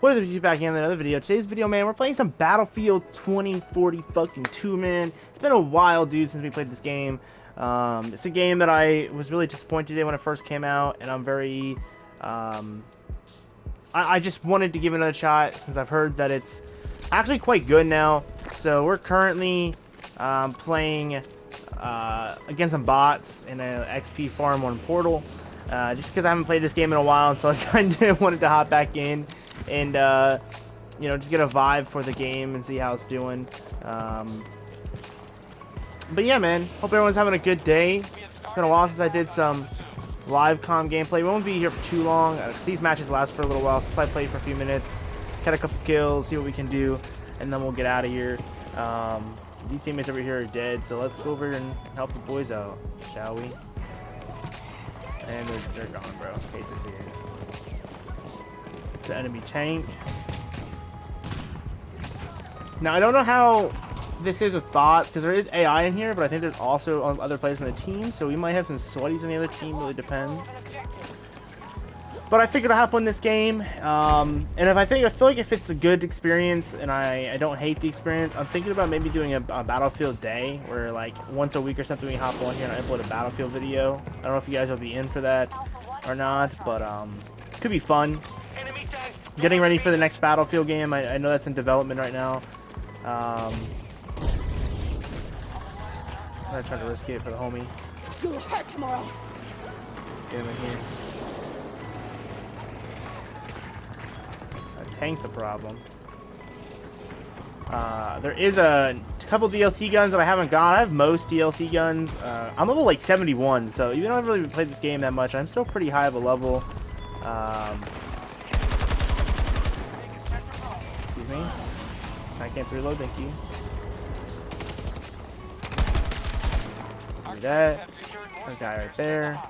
What is up, you back in another video? Today's video, man, we're playing some Battlefield 2042, man. It's been a while, dude, since we played this game. It's a game that I was really disappointed in when it first came out, and I'm very, I just wanted to give it another shot since I've heard that it's actually quite good now. So we're currently playing against some bots in an XP farm on Portal. Just because I haven't played this game in a while, and so I kind of wanted to hop back in and you know, just get a vibe for the game and see how it's doing. But yeah, man, hope everyone's having a good day. It's been a while since I did some live comm gameplay. We won't be here for too long. These matches last for a little while, so I'll play for a few minutes, get a couple kills, see what we can do, and then we'll get out of here. These teammates over here are dead, so let's go over and help the boys out, shall we? And they're gone, bro. Hate to see it. It's an enemy tank. Now, I don't know how this is with bots, because there is AI in here, but I think there's also other players on the team, so we might have some sweaties in the other team, really depends. But I figured I'd hop on this game, and if I feel like if it's a good experience, and I don't hate the experience, I'm thinking about maybe doing a Battlefield day, where like once a week or something we hop on here and I upload a Battlefield video. I don't know if you guys will be in for that or not, but it could be fun. Getting ready for the next Battlefield game, I know that's in development right now. I'm gonna try to risk it for the homie. You'll hurt tomorrow. Get him in here. Tank's a problem. There is a couple DLC guns that I haven't got. I have most DLC guns. I'm level like 71, so even though I haven't really played this game that much, I'm still pretty high of a level. Excuse me. I can't reload, thank you. Give me that. That guy right there.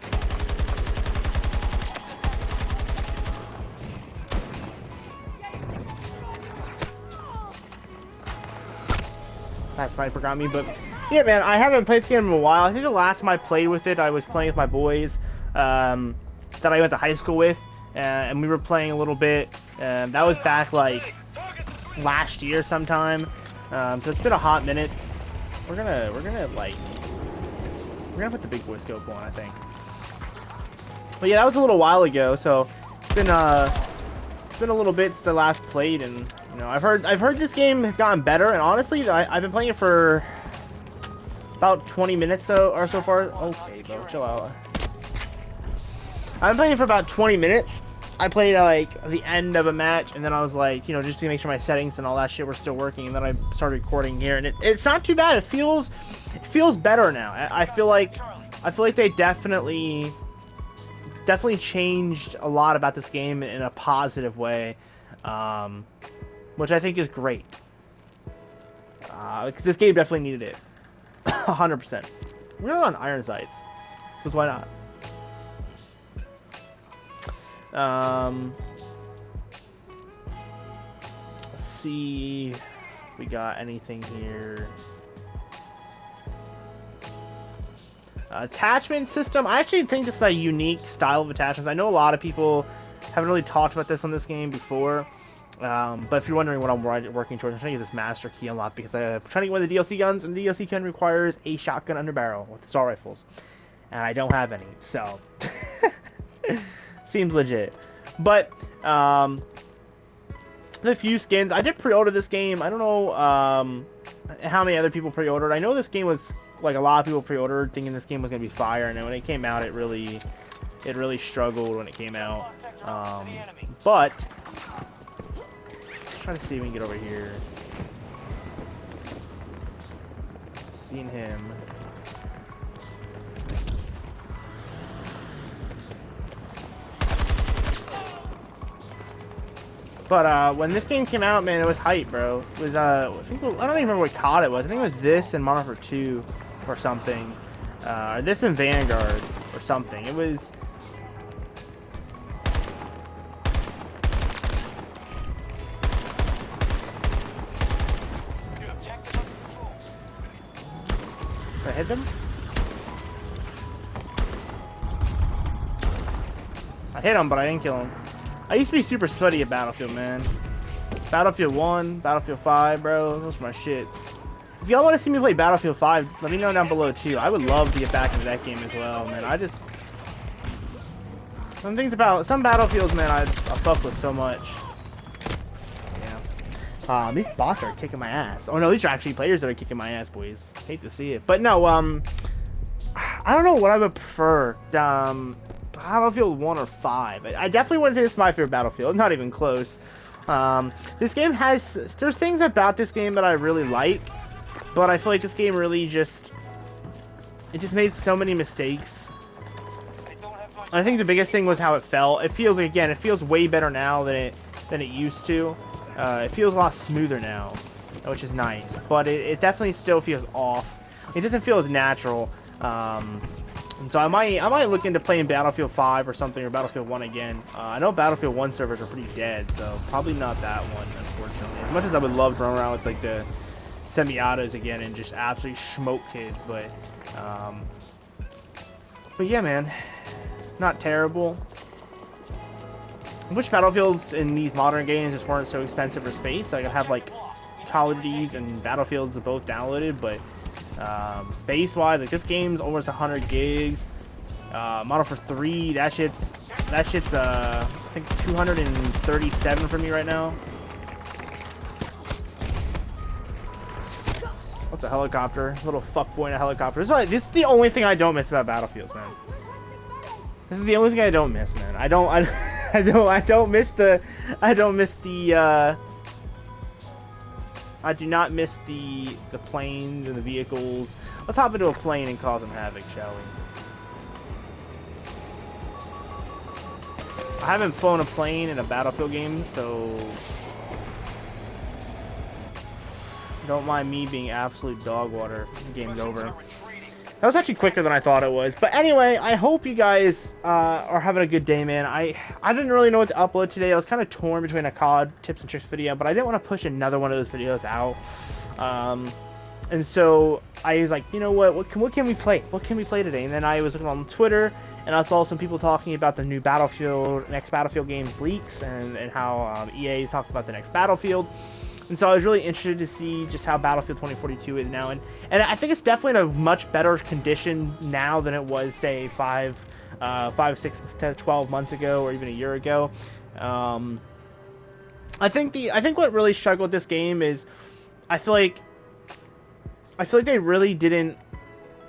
That sniper got me, but yeah, man, I haven't played this game in a while. I think the last time I played with it, I was playing with my boys that I went to high school with, and we were playing a little bit. That was back like last year sometime, so it's been a hot minute. We're gonna put the big boy scope on, I think. But yeah, that was a little while ago, so it's been a little bit since I last played, and you know, I've heard this game has gotten better, and honestly, I've been playing it for about 20 minutes or so far. Okay, bro, chill out. I've been playing for about 20 minutes. I played like the end of a match, and then I was like, you know, just to make sure my settings and all that shit were still working, and then I started recording here, and it's not too bad. It feels better now. I feel like they definitely changed a lot about this game in a positive way, which I think is great. Because this game definitely needed it. 100%. We're not on iron sights, because why not? Let's see if we got anything here. Attachment system. I actually think this is a unique style of attachments. I know a lot of people haven't really talked about this on this game before. But if you're wondering what I'm working towards, I'm trying to get this master key unlocked because I'm trying to get one of the DLC guns, and the DLC gun requires a shotgun underbarrel with assault rifles, and I don't have any, so seems legit. But the few skins, I did pre-order this game. I don't know how many other people pre-ordered. I know this game was like a lot of people pre-ordered thinking this game was gonna be fire, and then when it came out, it really struggled when it came out. But let's try to see if we can get over here. Seen him. But when this game came out, man, it was hype, bro. It was I don't even remember what COD it was. I think it was this and Modern Warfare 2 or something, or this and Vanguard or something. It was. Did I hit them? I hit him, but I didn't kill him. I used to be super sweaty at Battlefield, man. Battlefield 1, Battlefield 5, bro. Those are my shits. If y'all want to see me play Battlefield 5, let me know down below, too. I would love to get back into that game as well, man. I just... some Battlefields, man, I fuck with so much. Yeah. These bots are kicking my ass. Oh, no, these are actually players that are kicking my ass, boys. Hate to see it. But no, I don't know what I would prefer. Battlefield 1 or 5. I definitely wouldn't say this is my favorite Battlefield. Not even close. This game has... there's things about this game that I really like. But I feel like this game really just... it just made so many mistakes. I think the biggest thing was how it felt. It feels, again, it feels way better now than it used to. It feels a lot smoother now, which is nice. But it definitely still feels off. It doesn't feel as natural. And so I might look into playing Battlefield 5 or something, or Battlefield 1 again. I know Battlefield 1 servers are pretty dead, so probably not that one, unfortunately. As much as I would love to run around with like the semi-autos again and just absolutely smoke kids, but yeah, man, not terrible. I wish Battlefields in these modern games just weren't so expensive for space. Like I have like Call of Duties and Battlefields both downloaded, but space-wise, like this game's almost 100 gigs. Model for 3, that shit's I think 237 for me right now. What's a helicopter? Little fuckboy in a helicopter. This is the only thing I don't miss about Battlefields, man. This is the only thing I don't miss, man. I don't miss the I do not miss the planes and the vehicles. Let's hop into a plane and cause some havoc, shall we? I haven't flown a plane in a Battlefield game, so don't mind me being absolute dog water. Game's over. That was actually quicker than I thought it was. But anyway, I hope you guys are having a good day, man. I didn't really know what to upload today. I was kind of torn between a COD tips and tricks video, but I didn't want to push another one of those videos out. And so I was like, you know what can we play? What can we play today? And then I was looking on Twitter, and I saw some people talking about the new next Battlefield games leaks, and how EA is talking about the next Battlefield. And so I was really interested to see just how Battlefield 2042 is now, and I think it's definitely in a much better condition now than it was, say, 5, 6 to 12 months ago, or even a year ago. I think what really struggled with this game is I feel like they really didn't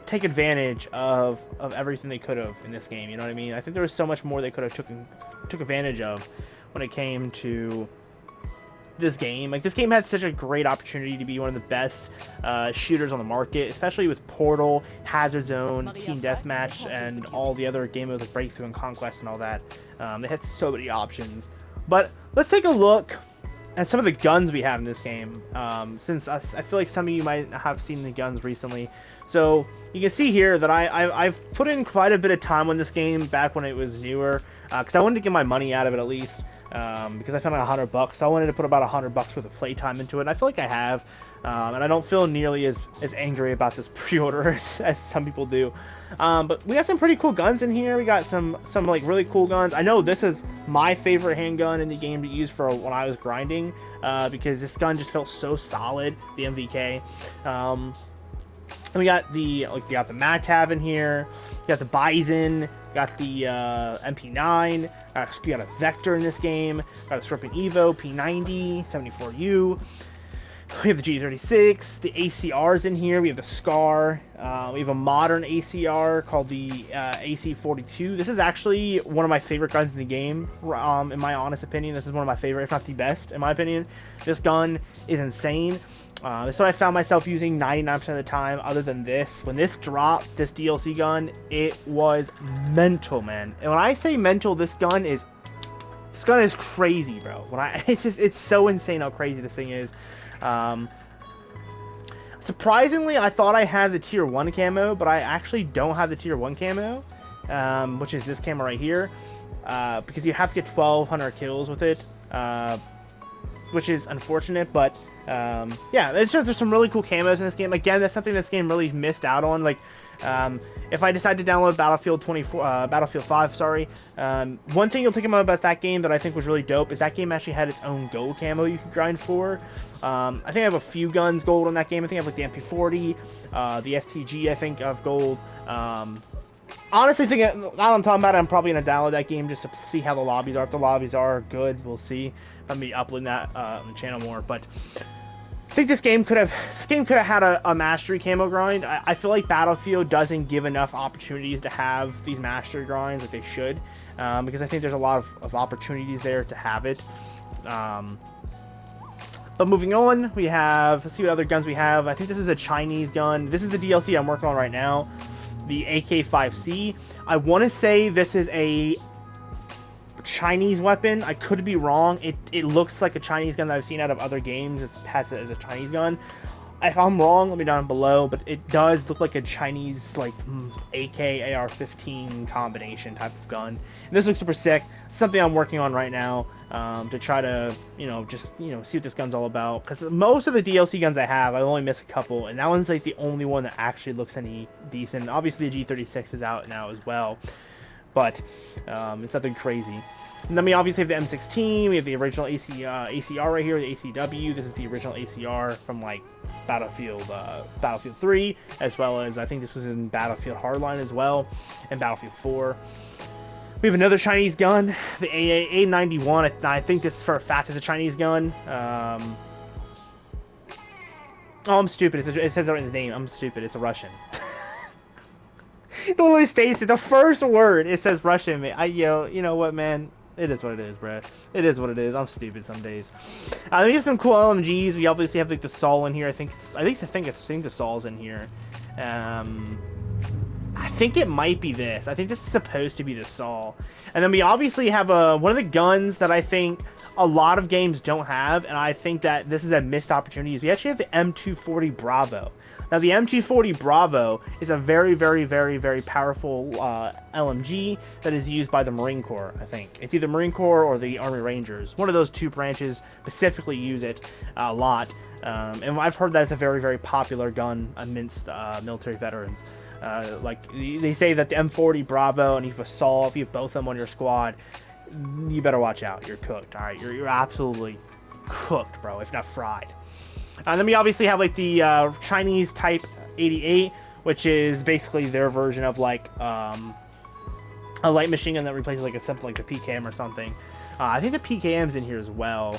take advantage of everything they could have in this game. You know what I mean? I think there was so much more they could have took advantage of when it came to this game. Like, this game had such a great opportunity to be one of the best shooters on the market, especially with Portal, Hazard Zone, Team Deathmatch, and all the other game modes like Breakthrough and Conquest and all that. They had so many options. But let's take a look at some of the guns we have in this game, since I feel like some of you might have seen the guns recently. So you can see here that I've put in quite a bit of time on this game back when it was newer, because I wanted to get my money out of it at least. Because I found like $100, so I wanted to put about $100 worth of playtime into it, and I feel like I have, and I don't feel nearly as angry about this pre-order as some people do. But we got some pretty cool guns in here. We got some like really cool guns. I know this is my favorite handgun in the game to use for when I was grinding, because this gun just felt so solid, the MVK. And we got the MATAV in here. We got the Bison. Got the MP9. We got a Vector in this game. Got a Scorpion Evo, P90, 74U. We have the G36. The ACRs in here. We have the SCAR. We have a modern ACR called the AC42. This is actually one of my favorite guns in the game. In my honest opinion, this is one of my favorite, if not the best, in my opinion. This gun is insane. This is what I found myself using 99% of the time, other than this. When this dropped, this DLC gun, it was mental, man. And when I say mental, this gun is crazy, bro. It's so insane how crazy this thing is. Surprisingly, I thought I had the tier 1 camo, but I actually don't have the tier 1 camo, which is this camo right here, because you have to get 1,200 kills with it. which is unfortunate. But yeah, it's just there's some really cool camos in this game. Again, that's something this game really missed out on. Like, if I decide to download Battlefield 5, sorry, one thing you'll take about that game that I think was really dope is that game actually had its own gold camo you could grind for. I think I have a few guns gold on that game. I think I have like the MP40, the STG, I think, of gold. Honestly, now that I'm talking about it, I'm probably going to download that game just to see how the lobbies are. If the lobbies are good, we'll see. Let me upload that on the channel more. But I think this game could have had a mastery camo grind. I feel like Battlefield doesn't give enough opportunities to have these mastery grinds like they should, because I think there's a lot of opportunities there to have it. But moving on, let's see what other guns we have. I think this is a Chinese gun. This is the DLC I'm working on right now, the AK-5C. I want to say this is a Chinese weapon. I could be wrong. It looks like a Chinese gun that I've seen out of other games. It has it as a Chinese gun. If I'm wrong, let me know down below, but it does look like a Chinese, like, AK AR-15 combination type of gun. And this looks super sick. Something I'm working on right now, to try to, just, see what this gun's all about. Because most of the DLC guns I have, I only miss a couple, and that one's, like, the only one that actually looks any decent. Obviously, the G36 is out now as well, but it's nothing crazy. And then we obviously have the M16, we have the original ACR right here, the ACW. This is the original ACR from, like, Battlefield 3, as well as I think this was in Battlefield Hardline as well, and Battlefield 4. We have another Chinese gun, the A91. I think this for a fact is a Chinese gun. Oh, I'm stupid. It says it in the name. I'm stupid. It's a Russian. It literally states it. The first word, it says Russian. You know what, man? It is what it is, bruh. It is what it is. I'm stupid some days. We have some cool LMGs. We obviously have like the Sol in here. I think the Sol's in here. I think it might be this. I think this is supposed to be the Sol. And then we obviously have one of the guns that I think a lot of games don't have, and I think that this is a missed opportunity. We actually have the M240 Bravo. Now, the M240 Bravo is a very, very, very, very powerful LMG that is used by the Marine Corps, I think. It's either Marine Corps or the Army Rangers. One of those two branches specifically use it a lot. And I've heard that it's a very, very popular gun amidst military veterans. Like, they say that the M40 Bravo and if you have a Sol, if you have both of them on your squad, you better watch out. You're cooked, alright? You're absolutely cooked, bro, if not fried. And then we obviously have like the Chinese Type 88, which is basically their version of like a light machine gun that replaces like something like the PKM or something. I think the PKM's in here as well.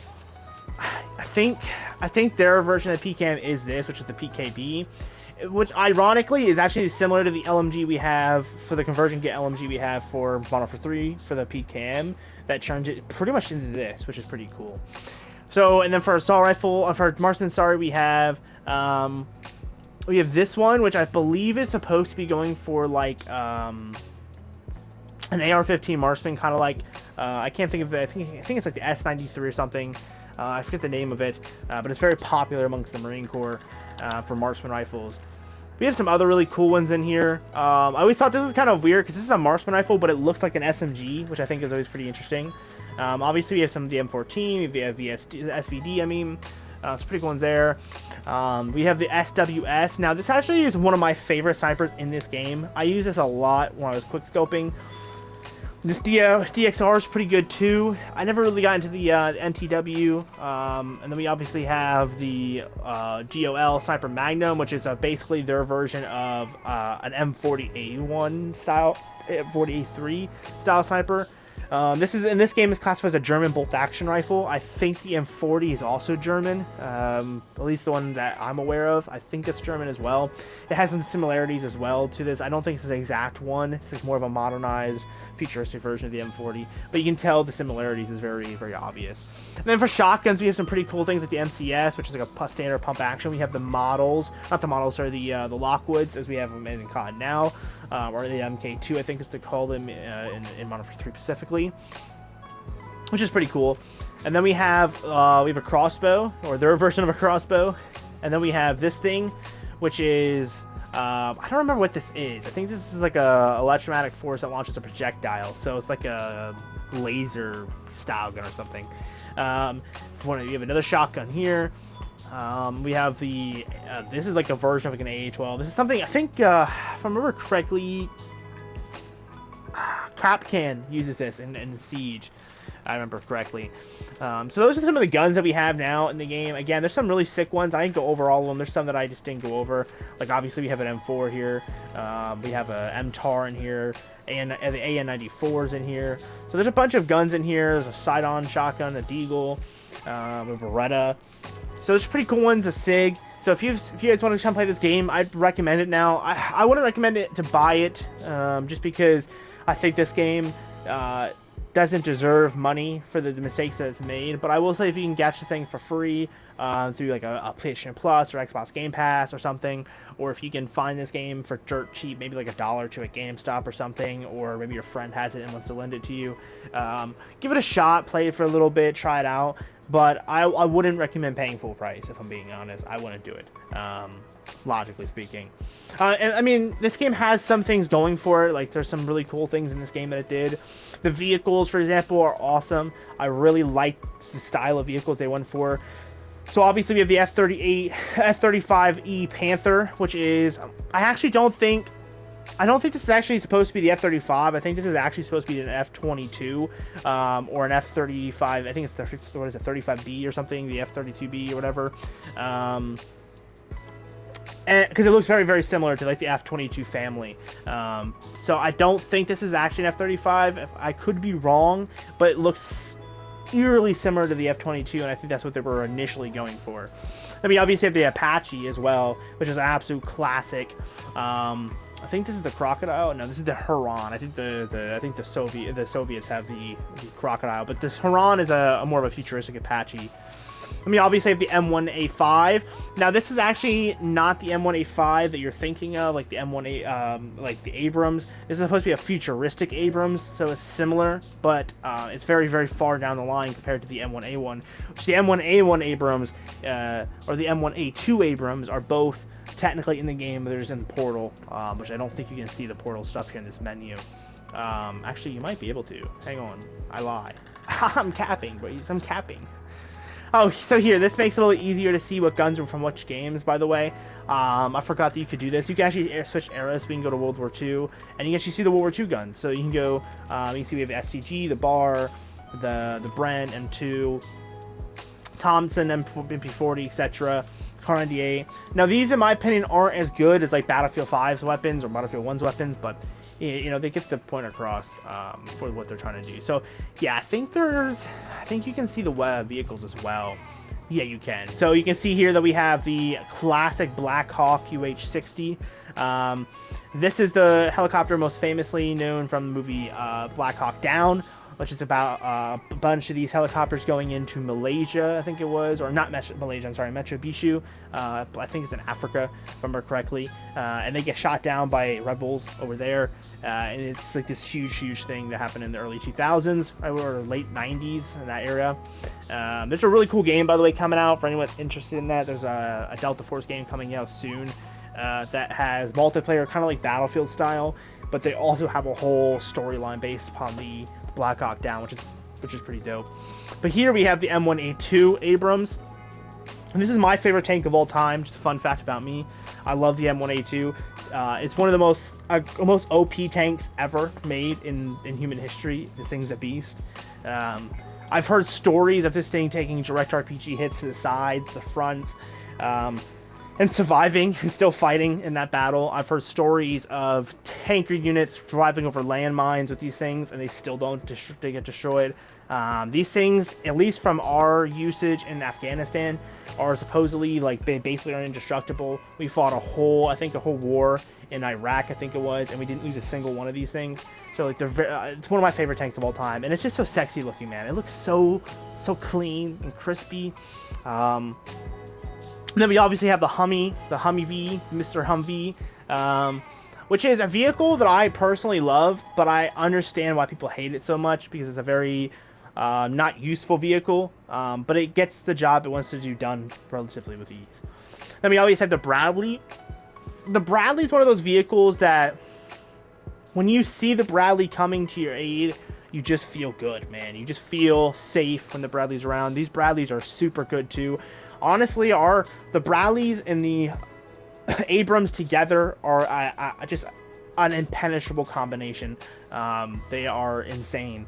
I think their version of the PKM is this, which is the PKB, which ironically is actually similar to the LMG we have for the conversion kit LMG we have for Modern Warfare 3 for the PKM that turns it pretty much into this, which is pretty cool. So, and then for assault rifle, for marksman, sorry, we have this one, which I believe is supposed to be going for like an AR-15 marksman, kind of like I can't think of it. I think it's like the S93 or something. I forget the name of it, but it's very popular amongst the Marine Corps for marksman rifles. We have some other really cool ones in here. I always thought this is kind of weird because this is a marksman rifle, but it looks like an SMG, which I think is always pretty interesting. Obviously, we have some DM14, we have SVD, I mean, some pretty cool ones there. We have the SWS. Now, this actually is one of my favorite snipers in this game. I use this a lot when I was quickscoping. This DXR is pretty good too. I never really got into the NTW. And then we obviously have the GOL Sniper Magnum, which is basically their version of an M40A1 style, 40A3 style sniper. This game is classified as a German bolt-action rifle. I think the M40 is also German, at least the one that I'm aware of. I think it's German as well. It has some similarities as well to this. I don't think it's the exact one. This is more of a modernized, futuristic version of the M40, but you can tell the similarities is very, very obvious. And then for shotguns, we have some pretty cool things like the MCS, which is like a standard pump action. We have the models, not the models, sorry, the Lockwoods, as we have them in COD now, or the MK2, I think is to call them in Modern Warfare 3 specifically, which is pretty cool. And then we have a crossbow, or their version of a crossbow, and then we have this thing, which is I don't remember what this is. I think this is like a electromagnetic force that launches a projectile, so it's like a laser style gun or something. You have another shotgun here. We have the this is like a version of like an AA-12. This is something I think if I remember correctly, Capcan uses this in Siege. I remember correctly. So those are some of the guns that we have now in the game. Again, there's some really sick ones. I didn't go over all of them. There's some that I just didn't go over. Like obviously we have an M4 here. We have a MTAR in here, and the AN-94s in here. So there's a bunch of guns in here. There's a side-on shotgun, a Deagle, a Beretta. So there's pretty cool ones. A SIG. So if you guys want to come play this game, I'd recommend it now. I wouldn't recommend it to buy it, just because I think this game doesn't deserve money for the mistakes that it's made. But I will say if you can get the thing for free through like a PlayStation Plus or Xbox Game Pass or something, or if you can find this game for dirt cheap, maybe like $1 to a GameStop or something, or maybe your friend has it and wants to lend it to you, give it a shot, play it for a little bit, try it out. But I wouldn't recommend paying full price, if I'm being honest. I wouldn't do it, logically speaking. And I mean, this game has some things going for it. Like, there's some really cool things in this game that it did. The vehicles, for example, are awesome. I really like the style of vehicles they went for. So obviously we have the F-35E Panther, which is, I don't think this is actually supposed to be the F-35. I think this is actually supposed to be an F-22, or an F-35. I think it's the, what is it, 35B or something, the F-32B or whatever. Because it looks very, very similar to like the F-22 family. So I don't think this is actually an F-35. I could be wrong, but it looks eerily similar to the F-22, and I think that's what they were initially going for. I mean, obviously you have the Apache as well, which is an absolute classic. I think this is the Crocodile. No, this is the Huron. I think the Soviets have the Crocodile, but this Huron is a more of a futuristic Apache. I mean, obviously, I have the M1A5. Now, this is actually not the M1A5 that you're thinking of, like the M1A, like the Abrams. This is supposed to be a futuristic Abrams, so it's similar, but it's very, very far down the line compared to the M1A1. Which the M1A1 Abrams, or the M1A2 Abrams, are both technically in the game, but they're just in the portal, which I don't think you can see the portal stuff here in this menu. Actually, you might be able to. Hang on, I lie. I'm capping, boys. I'm capping. Oh, so here, this makes it a little easier to see what guns are from which games, by the way. I forgot that you could do this. You can actually switch eras, so we can go to World War II, and you can actually see the World War II guns. So you can go, you can see we have the STG, the BAR, the Brent, M2, Thompson, MP40, etc., Kar 98. Now, these, in my opinion, aren't as good as, like, Battlefield 5's weapons or Battlefield 1's weapons, but you know, they get the point across for what they're trying to do. So yeah, I think you can see the vehicles as well. Yeah, you can. So you can see here that we have the classic Black Hawk UH-60. This is the helicopter most famously known from the movie Black Hawk Down, which is about a bunch of these helicopters going into Malaysia, I think it was, or not Malaysia, I'm sorry, Mitsubishi. I think it's in Africa, if I remember correctly. And they get shot down by rebels over there. And it's like this huge, huge thing that happened in the early 2000s, or late 90s, in that area. There's a really cool game, by the way, coming out for anyone interested in that. There's a Delta Force game coming out soon that has multiplayer, kind of like Battlefield style, but they also have a whole storyline based upon the Black Hawk Down, which is pretty dope. But here we have the M1A2 Abrams, and this is my favorite tank of all time. Just a fun fact about me, I love the M1A2. It's one of the most OP tanks ever made in human history. This thing's a beast. I've heard stories of this thing taking direct RPG hits to the sides, the fronts, and surviving and still fighting in that battle. I've heard stories of tanker units driving over landmines with these things, and they still don't they get destroyed. These things, at least from our usage in Afghanistan, are supposedly, like, basically are indestructible. We fought a whole war in Iraq, I think it was, and we didn't lose a single one of these things. So, like, it's one of my favorite tanks of all time, and it's just so sexy looking, man. It looks so clean and crispy. And then we obviously have the Humvee, Mr. Humvee, which is a vehicle that I personally love, but I understand why people hate it so much, because it's a very not useful vehicle, but it gets the job it wants to do done relatively with ease. Then we always have the Bradley. The Bradley is one of those vehicles that when you see the Bradley coming to your aid, you just feel good, man. You just feel safe when the Bradley's around. These Bradleys are super good too. Honestly, the Bradleys and the Abrams together are just an impenetrable combination. They are insane.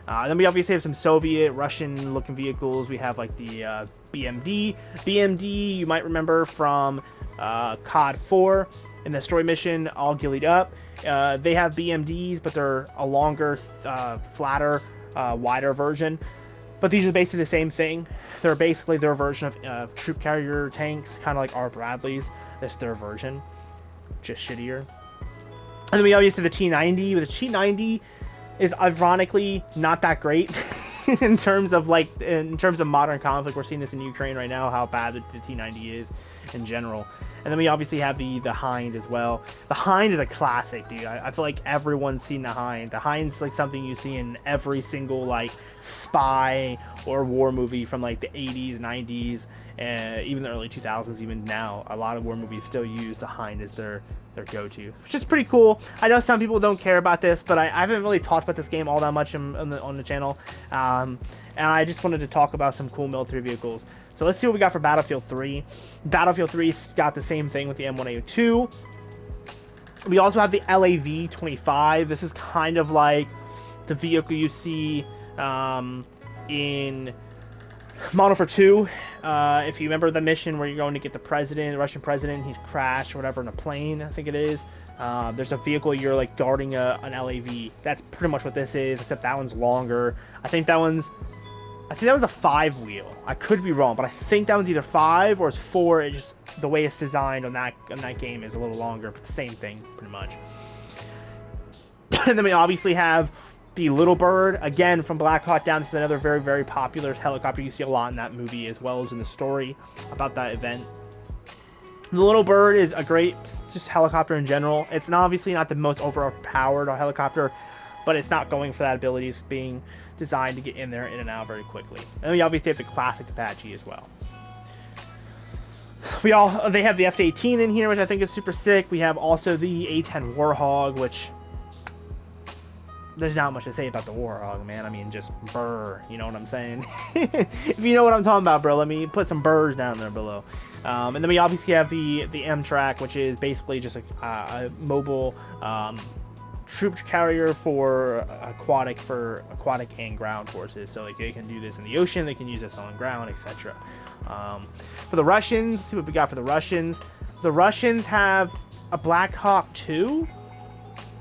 Then we obviously have some Soviet, Russian-looking vehicles. We have like the BMD. BMD, you might remember from COD 4 in the story mission, all gillied up. They have BMDs, but they're a longer, flatter, wider version. But these are basically the same thing. They're basically their version of troop carrier tanks, kind of like our Bradleys. That's their version, just shittier. And then we obviously have the T90. With the T90 is ironically not that great in terms of modern conflict. We're seeing this in Ukraine right now, how bad the T90 is in general. And then we obviously have the Hind as well. The Hind is a classic, dude. I feel like everyone's seen the Hind. The Hind's like something you see in every single like spy or war movie from like the 80s, 90s, and even the early 2000s. Even now, a lot of war movies still use the Hind as their go-to, which is pretty cool. I know some people don't care about this, but I haven't really talked about this game all that much on the channel, and I just wanted to talk about some cool military vehicles. So let's see what we got for Battlefield 3. Battlefield 3's got the same thing with the M1A2. We also have the LAV-25. This is kind of like the vehicle you see in Modern Warfare 2. If you remember the mission where you're going to get the president, the Russian president, he's crashed or whatever in a plane, I think it is. There's a vehicle you're like guarding an LAV. That's pretty much what this is, except that one's longer. I think that one's a 5-wheel. I could be wrong, but I think that one's either 5 or it's 4. It's just the way it's designed on that game is a little longer, but the same thing pretty much. And then we obviously have the Little Bird, again from Black Hawk Down. This is another very, very popular helicopter. You see a lot in that movie as well as in the story about that event. The Little Bird is a great just helicopter in general. It's obviously not the most overpowered helicopter, but it's not going for that ability. It's being designed to get in there, in and out very quickly. And we obviously have the classic Apache as well. They have the F-18 in here, which I think is super sick. We have also the A-10 Warhog, which there's not much to say about the Warhog, man. I mean, just burr, you know what I'm saying? If you know what I'm talking about, bro, let me put some burrs down there below. And then we obviously have the M-Track, which is basically just a mobile troop carrier for aquatic and ground forces. So like they can do this in the ocean, they can use this on ground, etc. For the Russians, see what we got for the Russians. The Russians have a Black Hawk 2.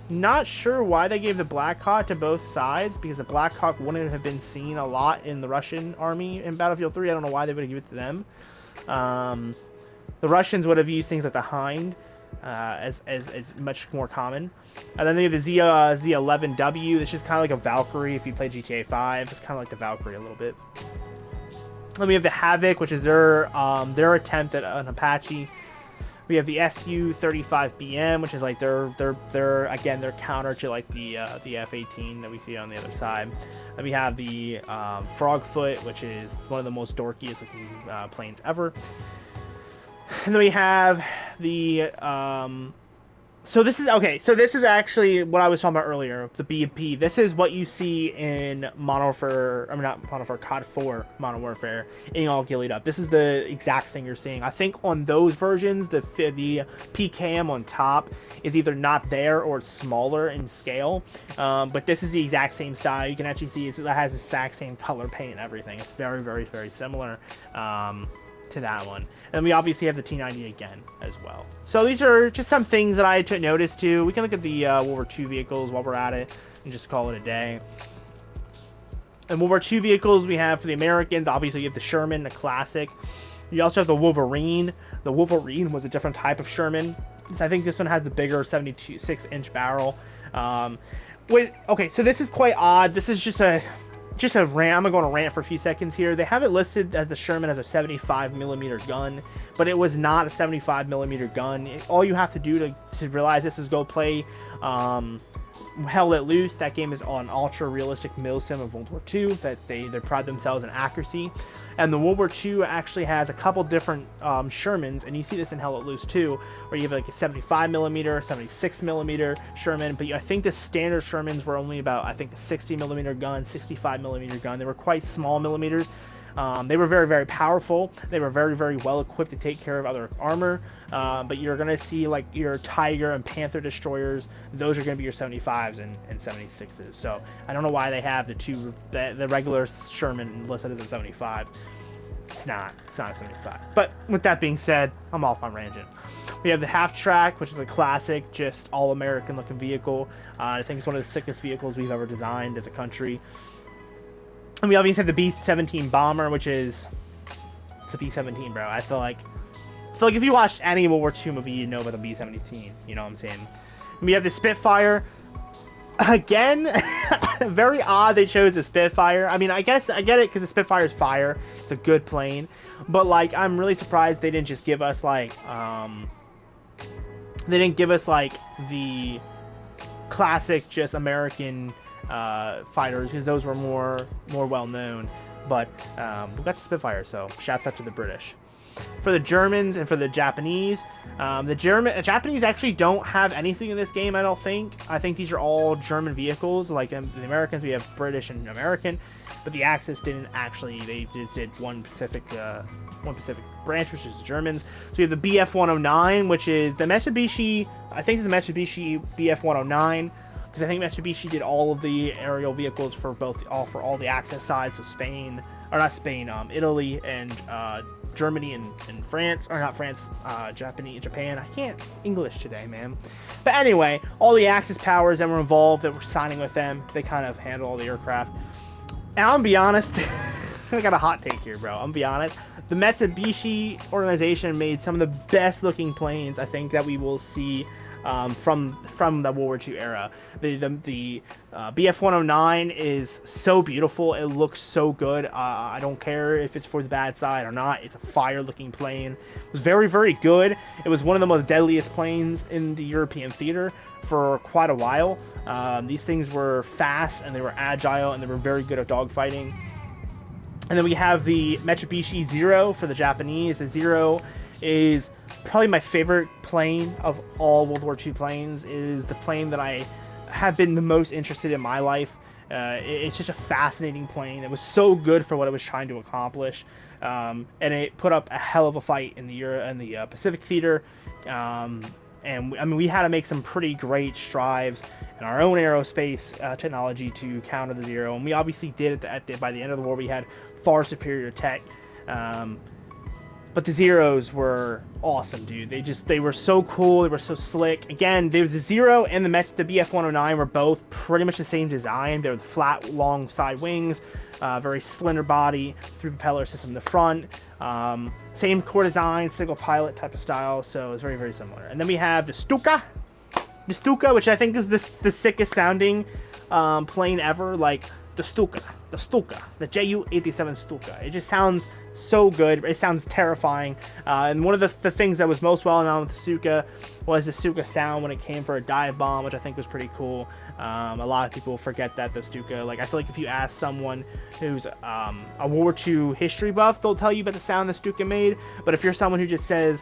Not sure why they gave the Black Hawk to both sides, because the Black Hawk wouldn't have been seen a lot in the Russian army in Battlefield 3. I don't know why they would have given it to them. The Russians would have used things like the Hind as much more common. And then they have the Z11W. This is kind of like a Valkyrie if you play GTA 5. It's kind of like the Valkyrie a little bit. Then we have the Havoc, which is their attempt at an Apache. We have the Su-35BM, which is like their counter to like the F-18 that we see on the other side. Then we have the Frogfoot, which is one of the most dorkiest looking planes ever. And then we have the so this is actually what I was talking about earlier, the BMP. This is what you see in Modern Warfare, I mean not Modern Warfare, COD 4 Modern Warfare, in all gillied up. This is the exact thing you're seeing. I think on those versions, the PKM on top is either not there or it's smaller in scale. But this is the exact same style. You can actually see it has the exact same color paint and everything. It's very, very, very similar to that one. And we obviously have the T90 again as well. So these are just some things that I took notice to. We can look at the World War II vehicles while we're at it and just call it a day. And World War II vehicles we have for the Americans, obviously you have the Sherman, the classic. You also have the Wolverine. The Wolverine was a different type of Sherman. I think this one has the bigger 76-inch barrel. Okay, so this is quite odd. This is just a rant. I'm going to rant for a few seconds here. They have it listed as the Sherman as a 75mm gun, but it was not a 75mm gun. All you have to do to realize this is go play Hell Let Loose. That game is on ultra realistic milsim of World War II. That they pride themselves in accuracy, and the World War II actually has a couple different Shermans, and you see this in Hell Let Loose too, where you have like a 75 millimeter, 76 millimeter Sherman. But I think the standard Shermans were only about, I think, a 60 millimeter gun, 65 millimeter gun. They were quite small millimeters. They were very, very powerful. They were very, very well equipped to take care of other armor. But you're going to see like your Tiger and Panther destroyers. Those are going to be your 75s and 76s. So I don't know why they have the regular Sherman listed as a 75. It's not a 75. But with that being said, I'm off on ranging. We have the half track, which is a classic, just all American looking vehicle. I think it's one of the sickest vehicles we've ever designed as a country. And we obviously have the B-17 bomber, which is, it's a B-17, bro. I feel like if you watched any World War II movie, you know about the B-17. You know what I'm saying? And we have the Spitfire. Again, very odd they chose the Spitfire. I mean, I guess I get it because the Spitfire is fire. It's a good plane. But, like, I'm really surprised they didn't just give us, like, they didn't give us, like, the classic, just American fighters, because those were more well known. But we got the Spitfire, so shouts out to the British. For the Germans and for the Japanese, the Japanese actually don't have anything in this game, I don't think. I think these are all German vehicles. Like in the Americans, we have British and American, but the Axis didn't actually. They just did one Pacific branch, which is the Germans. So you have the BF-109, which is the Mitsubishi. I think it's the Mitsubishi BF-109. Because I think Mitsubishi did all of the aerial vehicles for all the Axis sides, so Spain, or not Spain, Italy and Germany and France, or not France, Japan. I can't English today, man. But anyway, all the Axis powers that were involved, that were signing with them, they kind of handle all the aircraft. And I'm gonna be honest, I got a hot take here, bro. I'm gonna be honest. The Mitsubishi organization made some of the best looking planes I think that we will see from the World War II era. The BF-109 is so beautiful. It looks so good. I don't care if it's for the bad side or not. It's a fire-looking plane. It was very, very good. It was one of the most deadliest planes in the European theater for quite a while. These things were fast, and they were agile, and they were very good at dogfighting. And then we have the Mitsubishi Zero for the Japanese. The Zero is probably my favorite plane of all World War II planes. It is the plane that I have been the most interested in my life. It's just a fascinating plane. It was so good for what it was trying to accomplish, and it put up a hell of a fight in the Pacific theater. And I mean, we had to make some pretty great strides in our own aerospace technology to counter the Zero, and we obviously did it. By the end of the war, we had far superior tech. But the Zeros were awesome, dude. They were so cool. They were so slick. Again, there was the Zero and the BF-109 were both pretty much the same design. They were the flat, long side wings, very slender body, through propeller system in the front. Same core design, single pilot type of style. So it's very, very similar. And then we have the Stuka. The Stuka, which I think is the sickest sounding plane ever. Like the Stuka, the Ju-87 Stuka. It just sounds so good. It sounds terrifying. And one of the things that was most well known with the Stuka was the Stuka sound when it came for a dive bomb, which I think was pretty cool. A lot of people forget that the Stuka, like, I feel like if you ask someone who's a World War II history buff, they'll tell you about the sound the Stuka made. But if you're someone who just says,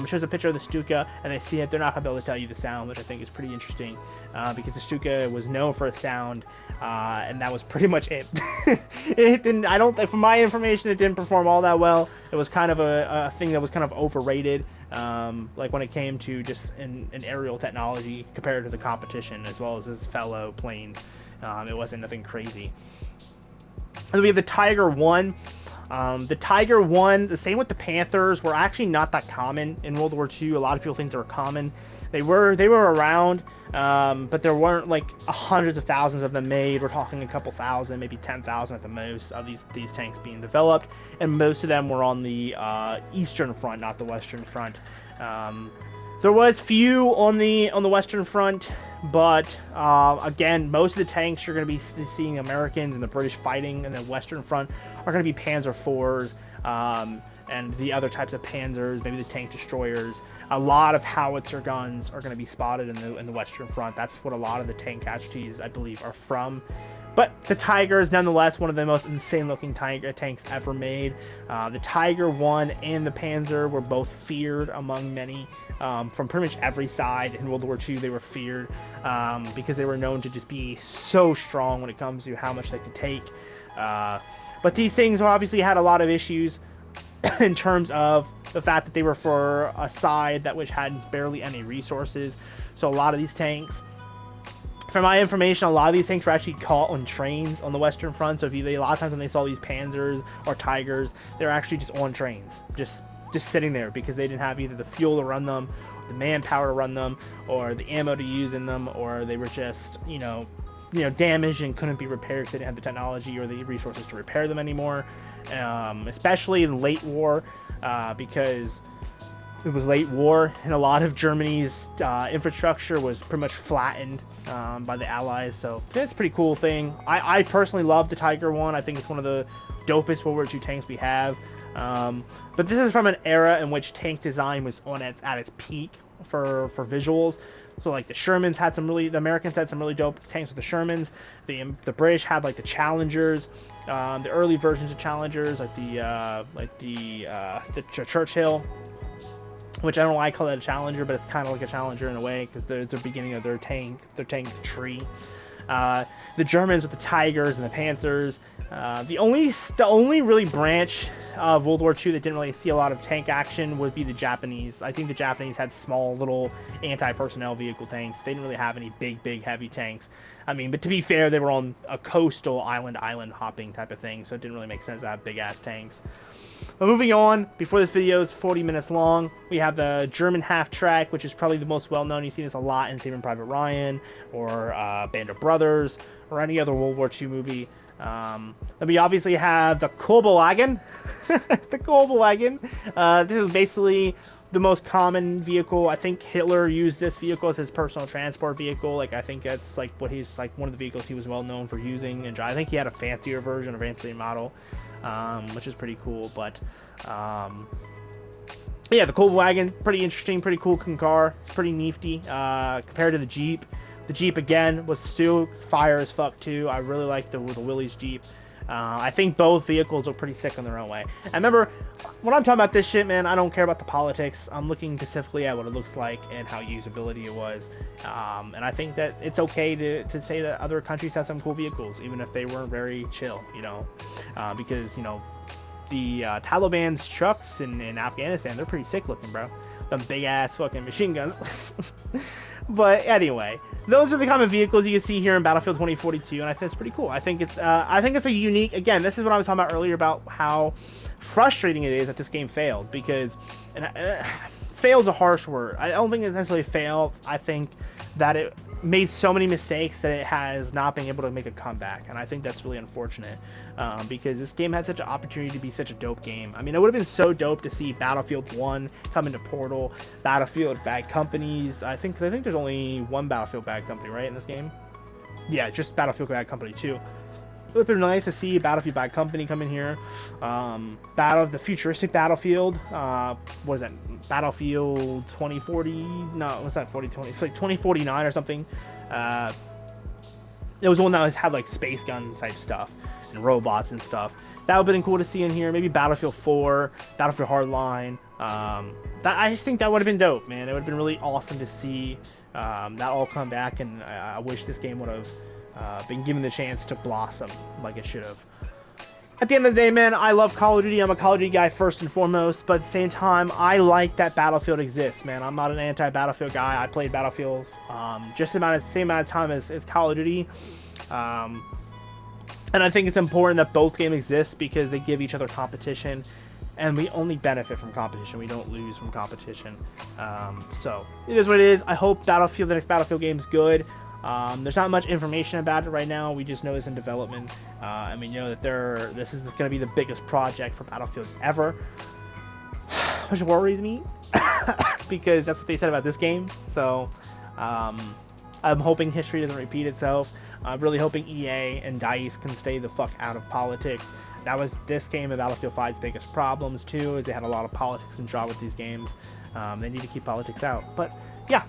shows a picture of the Stuka and they see it, they're not going to be able to tell you the sound, which I think is pretty interesting, because the Stuka was known for a sound, and that was pretty much it. It didn't, from my information, it didn't perform all that well. It was kind of a thing that was kind of overrated. Like when it came to just an aerial technology compared to the competition as well as his fellow planes. It wasn't nothing crazy. And then we have the Tiger 1. The Tiger 1, the same with the Panthers, were actually not that common in World War II. A lot of people think they were common. They were around, but there weren't like hundreds of thousands of them made. We're talking a couple thousand, maybe 10,000 at the most, of these tanks being developed, and most of them were on the eastern front, not the western front. There was few on the western front, but again, most of the tanks you're going to be seeing Americans and the British fighting in the western front are going to be Panzer IVs, and the other types of panzers, maybe the tank destroyers. A lot of howitzer guns are going to be spotted in the Western Front. That's what a lot of the tank casualties, I believe, are from. But the Tiger is nonetheless one of the most insane-looking tanks ever made. The Tiger 1 and the Panzer were both feared among many. From pretty much every side in World War II, they were feared because they were known to just be so strong when it comes to how much they could take. But these things obviously had a lot of issues in terms of the fact that they were for a side that which had barely any resources. So a lot of these tanks, from my information, a lot of these tanks were actually caught on trains on the Western Front. So a lot of times when they saw these Panzers or Tigers, they were actually just on trains, just sitting there because they didn't have either the fuel to run them, the manpower to run them, or the ammo to use in them, or they were just, damaged and couldn't be repaired because they didn't have the technology or the resources to repair them anymore. Especially in late war, because it was late war and a lot of Germany's infrastructure was pretty much flattened by the Allies. So it's a pretty cool thing. I personally love the Tiger 1. I think it's one of the dopest World War II tanks we have. But this is from an era in which tank design was at its peak for visuals. So like the Americans had some really dope tanks with the Shermans. The British had like the Challengers, the early versions of Challengers, like the Churchill, which I don't know why I call that a Challenger, but it's kind of like a Challenger in a way because they're the beginning of their tank tree. The Germans with the Tigers and the Panzers. The only really branch of World War II that didn't really see a lot of tank action would be the Japanese. I think the Japanese had small little anti-personnel vehicle tanks. They didn't really have any big heavy tanks. I mean, but to be fair, they were on a coastal island hopping type of thing, so it didn't really make sense to have big ass tanks. But moving on, before this video is 40 minutes long, we have the German half-track, which is probably the most well-known. You see this a lot in Saving Private Ryan, or Band of Brothers, or any other World War II movie. Then we obviously have the Kolbewagen. The Kolbewagen. This is basically the most common vehicle. I think Hitler used this vehicle as his personal transport vehicle. Like, I think that's like what he's like one of the vehicles he was well known for using. And I think he had a fancier version, a fancier model, which is pretty cool. But yeah, the Kolbewagen, pretty interesting, pretty cool car. It's pretty nifty compared to the Jeep. The Jeep, again, was still fire as fuck, too. I really like the Willys Jeep. I think both vehicles are pretty sick in their own way. And remember, when I'm talking about this shit, man, I don't care about the politics. I'm looking specifically at what it looks like and how usability it was. And I think that it's okay to say that other countries have some cool vehicles, even if they weren't very chill, because, the Taliban's trucks in Afghanistan, they're pretty sick looking, bro. Them big ass fucking machine guns. But anyway, those are the common vehicles you can see here in Battlefield 2042, and I think it's pretty cool. I think it's a unique. Again, this is what I was talking about earlier about how frustrating it is that this game failed, because fail's a harsh word. I don't think it's necessarily failed. I think that it made so many mistakes that it has not been able to make a comeback, and I think that's really unfortunate, because this game had such an opportunity to be such a dope game. I mean, it would have been so dope to see Battlefield 1 come into Portal, Battlefield Bad Companies. I think there's only one Battlefield Bad Company, right, in this game? Yeah, just Battlefield Bad Company 2. It would have been nice to see Battlefield Bad Company come in here. The futuristic Battlefield. What is that? Battlefield 2040? No, what's that? 4020? It's like 2049 or something. It was one that had like space gun type stuff and robots and stuff. That would have been cool to see in here. Maybe Battlefield 4, Battlefield Hardline. I just think that would have been dope, man. It would have been really awesome to see that all come back, and I wish this game would have been given the chance to blossom like it should have. At the end of the day, man, I love Call of Duty. I'm a Call of Duty guy first and foremost, but at the same time, I like that Battlefield exists, man. I'm not an anti-Battlefield guy. I played Battlefield just the same amount of time as Call of Duty. And I think it's important that both games exist because they give each other competition, and we only benefit from competition. We don't lose from competition. So it is what it is. I hope the next Battlefield game is good. There's not much information about it right now. We just know it's in development, and we know that this is going to be the biggest project for Battlefield ever, which worries me because that's what they said about this game. So I'm hoping history doesn't repeat itself. I'm really hoping EA and DICE can stay the fuck out of politics. That was this game and Battlefield 5's biggest problems too, is they had a lot of politics involved with these games. They need to keep politics out. But yeah,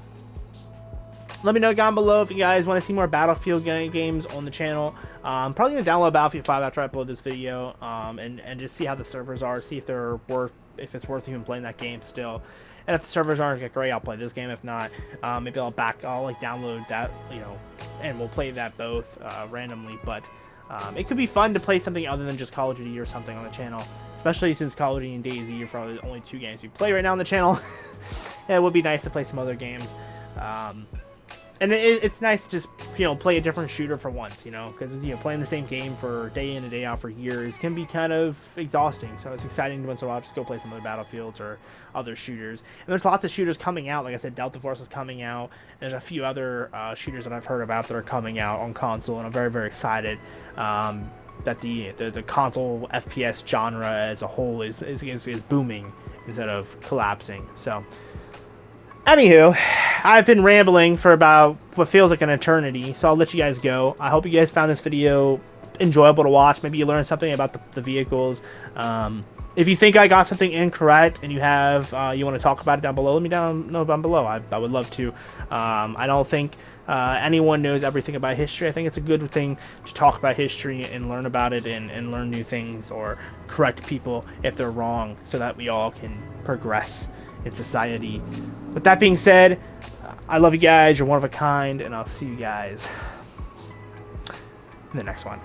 let me know down below if you guys want to see more Battlefield games on the channel. I'm probably gonna download Battlefield 5 after I upload this video, and just see how the servers are, see if if it's worth even playing that game still. And if the servers aren't great, I'll play this game. If not, maybe I'll like download that, and we'll play that both randomly. But it could be fun to play something other than just Call of Duty or something on the channel, especially since Call of Duty and DayZ are probably the only 2 games we play right now on the channel. Yeah, it would be nice to play some other games. And it's nice to just, play a different shooter for once, because, playing the same game for day in and day out for years can be kind of exhausting. So it's exciting to once in a while just go play some other Battlefields or other shooters. And there's lots of shooters coming out. Like I said, Delta Force is coming out. There's a few other shooters that I've heard about that are coming out on console, and I'm very, very excited that the console FPS genre as a whole is booming instead of collapsing. So, anywho, I've been rambling for about what feels like an eternity, so I'll let you guys go. I hope you guys found this video enjoyable to watch. Maybe you learned something about the vehicles. If you think I got something incorrect and you want to talk about it down below, let me know down below. I would love to. I don't think anyone knows everything about history. I think it's a good thing to talk about history and learn about it and learn new things, or correct people if they're wrong, so that we all can progress in society. With that being said, I love you guys. You're one of a kind, and I'll see you guys in the next one.